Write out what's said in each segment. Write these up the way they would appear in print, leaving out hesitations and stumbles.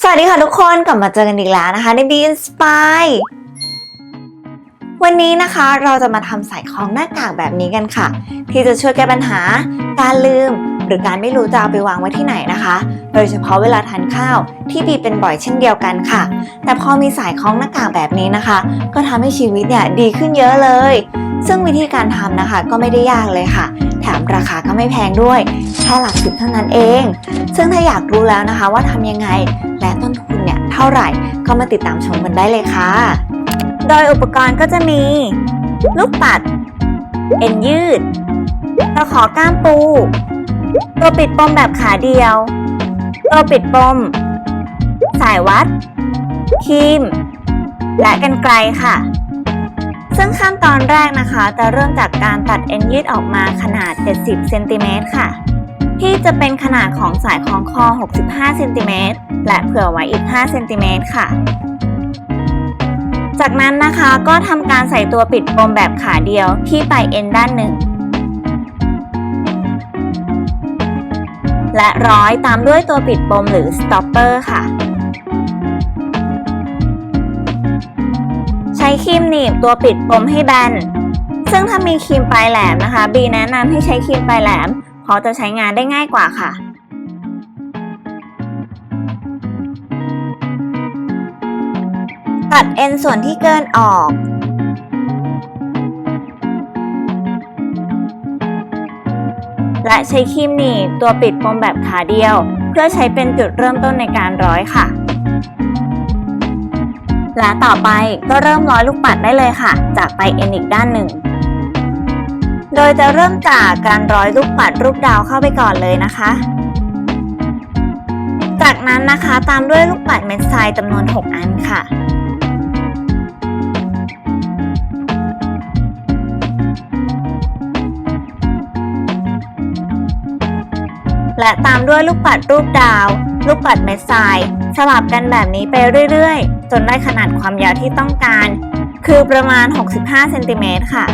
สวัสดีค่ะทุกคนกลับมาเจอกันอีกแล้วนะคะใน Be Inspire วันนี้นะคะเราจะมาทำใส่ของหน้ากากแบบนี้กันค่ะที่จะช่วยแก้ปัญหาการลืมหรือการไม่รู้จะเอาไปวางไว้ที่ไหนนะคะโดยเฉพาะเวลาทานข้าวที่บีเป็นบ่อยเช่นเดียวกันค่ะแต่พอมีสายคล้องหน้ากากแบบนี้นะคะก็ทำให้ชีวิตเนี่ยดีขึ้นเยอะเลยซึ่งวิธีการทำนะคะก็ไม่ได้ยากเลยค่ะแถมราคาก็ไม่แพงด้วยแค่หลัก10เท่านั้นเองซึ่งถ้าอยากรู้แล้วนะคะว่าทำยังไงและต้นทุนเนี่ยเท่าไหร่ก็มาติดตามชมกันได้เลยค่ะโดยอุปกรณ์ก็จะมีลูกปัดเอ็นยืดตะขอก้ามปูตัวปิดปมแบบขาเดียวตัวปิดปมสายวัดครีมและกรรไกรค่ะซึ่งขั้นตอนแรกนะคะจะเริ่มจากการตัดเอ็นยืดออกมาขนาด70เซนติเมตรค่ะที่จะเป็นขนาดของสายคล้องคอ65เซนติเมตรและเผื่อไว้อีก5เซนติเมตรค่ะจากนั้นนะคะก็ทำการใส่ตัวปิดปมแบบขาเดียวที่ปลายเอ็นด้านหนึ่งและร้อยตามด้วยตัวปิดปมหรือสต็อปเปอร์ค่ะใช้ครีมหนีบตัวปิดปมให้แบนซึ่งถ้ามีครีมปลายแหลมนะคะบีแนะนำให้ใช้ครีมปลายแหลมเพราะจะใช้งานได้ง่ายกว่าค่ะตัดเอ็นส่วนที่เกินออกและใช้ครีมหนีบตัวปิดปมแบบขาเดียวเพื่อใช้เป็นจุดเริ่มต้นในการร้อยค่ะและต่อไปก็เริ่มร้อยลูกปัดได้เลยค่ะจากปลายเอ็นอีกด้านหนึ่งโดยจะเริ่มจากการร้อยลูกปัดรูปดาวเข้าไปก่อนเลยนะคะจากนั้นนะคะตามด้วยลูกปัดเม็ดทรายจำนวน6อันค่ะและตามด้วยลูกปัดรูปดาวลูกปัดเม็ดทรายสลับกันแบบนี้ไปเรื่อยๆจนได้ขนาดความยาวที่ต้องการคือประมาณ65เซนติเมตรค่ะ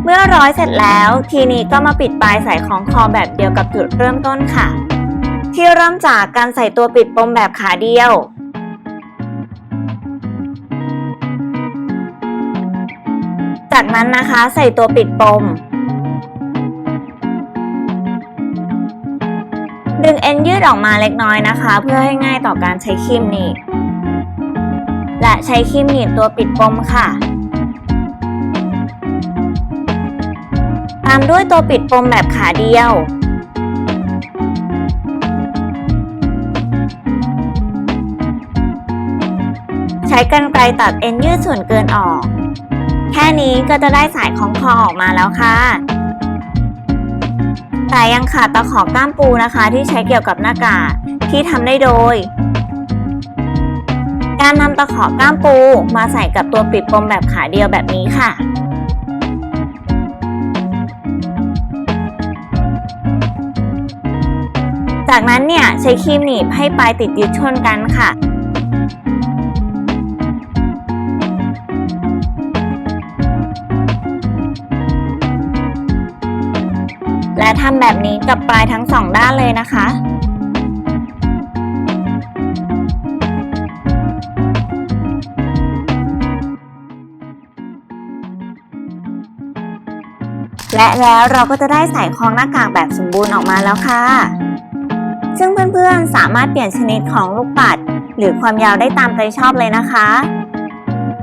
เมื่อร้อยเสร็จแล้วทีนี้ก็มาปิดปลายสายคล้องคอแบบเดียวกับจุดเริ่มต้นค่ะที่เริ่มจากการใส่ตัวปิดปมแบบขาเดียวจากนั้นนะคะใส่ตัวปิดปมดึงเอ็นยืดออกมาเล็กน้อยนะคะเพื่อให้ง่ายต่อการใช้ครีมหนีบและใช้ครีมหนีบตัวปิดปมค่ะตามด้วยตัวปิดปมแบบขาเดียวใช้กรรไกรตัดเอ็นยืดส่วนเกินออกแค่นี้ก็จะได้สายคล้องคอออกมาแล้วค่ะแต่ยังขาดตะขอก้ามปูนะคะที่ใช้เกี่ยวกับหน้ากากที่ทำได้โดยการนำตะขอก้ามปูมาใส่กับตัวปิดปมแบบขาเดียวแบบนี้ค่ะจากนั้นเนี่ยใช้ครีมหนีบให้ปลายติดยึดชนกันค่ะและทำแบบนี้กับปลายทั้งสองด้านเลยนะคะและแล้วเราก็จะได้ใส่คล้องหน้ากากแบบสมบูรณ์ออกมาแล้วค่ะซึ่งเพื่อนๆสามารถเปลี่ยนชนิดของลูกปัดหรือความยาวได้ตามใจชอบเลยนะคะ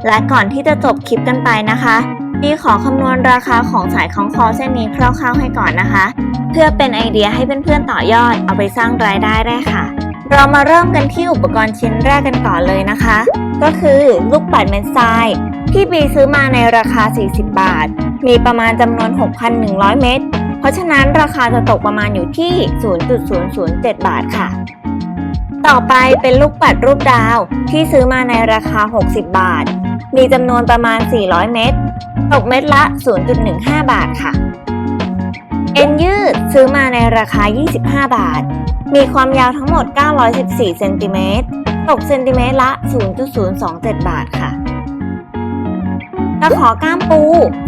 และก่อนที่จะจบคลิปกันไปนะคะบีขอคำนวณราคาของสายคล้องคอเส้นนี้คร่าวๆให้ก่อนนะคะเพื่อเป็นไอเดียให้เพื่อนๆต่อยอดเอาไปสร้างรายได้ได้ค่ะเรามาเริ่มกันที่อุปกรณ์ชิ้นแรกกันก่อนเลยนะคะก็คือลูกปัดเม็ดทรายที่บีซื้อมาในราคา40บาทมีประมาณจำนวน 6,100 เม็ดเพราะฉะนั้นราคาจะตกประมาณอยู่ที่ 0.007 บาทค่ะต่อไปเป็นลูกปัดรูปดาวที่ซื้อมาในราคา60บาทมีจำนวนประมาณ400เม็ดตกเม็ดละ 0.15 บาทค่ะเอ็นยื ดซื้อมาในราคา 25 บาท มีความยาวทั้งหมด 914 เซนติเมตร ตกเซนติเมตรละ 0.027 บาทค่ะตะขอก้ามปู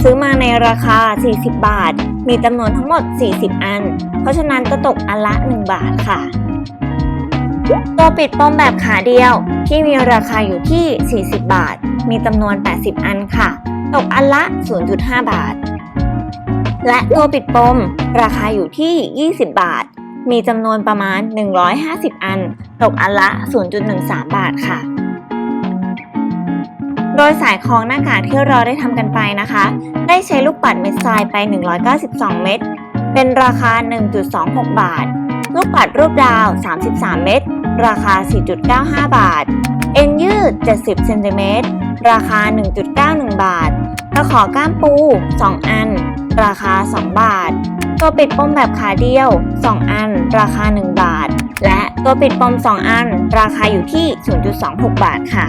ซื้อมาในราคา 40 บาท มีจำนวนทั้งหมด 40 อัน เพราะฉะนั้นจะตกอันละ 1 บาทค่ะ ตัวปิดปมแบบขาเดียวที่มีราคาอยู่ที่ 40 บาท มีจำนวน 80 อันค่ะ ตกอันละ 0.5 บาท และตัวปิดปมราคาอยู่ที่ 20 บาท มีจำนวนประมาณ 150 อัน ตกอันละ 0.13 บาทค่ะ โดยสายคล้องหน้ากากที่เราได้ทำกันไปนะคะ ได้ใช้ลูกปัดเม็ดทรายไป 192 เม็ด เป็นราคา 1.26 บาท ลูกปัดรูปดาว 33 เม็ด ราคา 4.95 บาท เอ็นยืด 70 เซนติเมตร ราคา 1.91 บาท ตะขอก้ามปู 2 อัน ราคา 2 บาท ตัวปิดปมแบบขาเดียว 2 อัน ราคา 1 บาท และตัวปิดปม 2 อัน ราคาอยู่ที่ 0.26 บาทค่ะ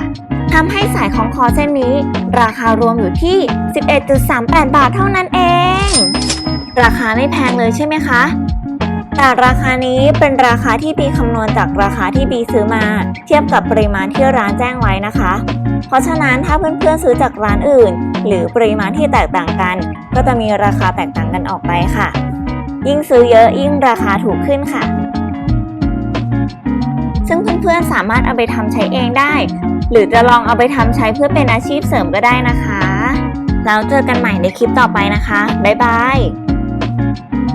ทำให้สายคล้องคอเส้นนี้ ราคารวมอยู่ที่ 11.38 บาทเท่านั้นเอง ราคาไม่แพงเลยใช่ไหมคะแต่ราคานี้เป็นราคาที่บีคำนวณจากราคาที่บีซื้อมาเทียบกับปริมาณที่ร้านแจ้งไว้นะคะ เพราะฉะนั้นถ้าเพื่อนๆซื้อจากร้านอื่นหรือปริมาณที่แตกต่างกันก็จะมีราคาแตกต่างกันออกไปค่ะ ยิ่งซื้อเยอะยิ่งราคาถูกขึ้นค่ะ ซึ่งเพื่อนๆสามารถเอาไปทำใช้เองได้หรือจะลองเอาไปทำใช้เพื่อเป็นอาชีพเสริมก็ได้นะคะแล้วเจอกันใหม่ในคลิปต่อไปนะคะบ๊ายบาย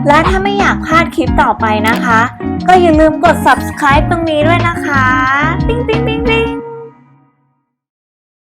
และถ้าไม่อยากพลาดคลิปต่อไปนะคะก็อย่าลืมกด subscribe ตรงนี้ด้วยนะคะติ๊งติ๊ง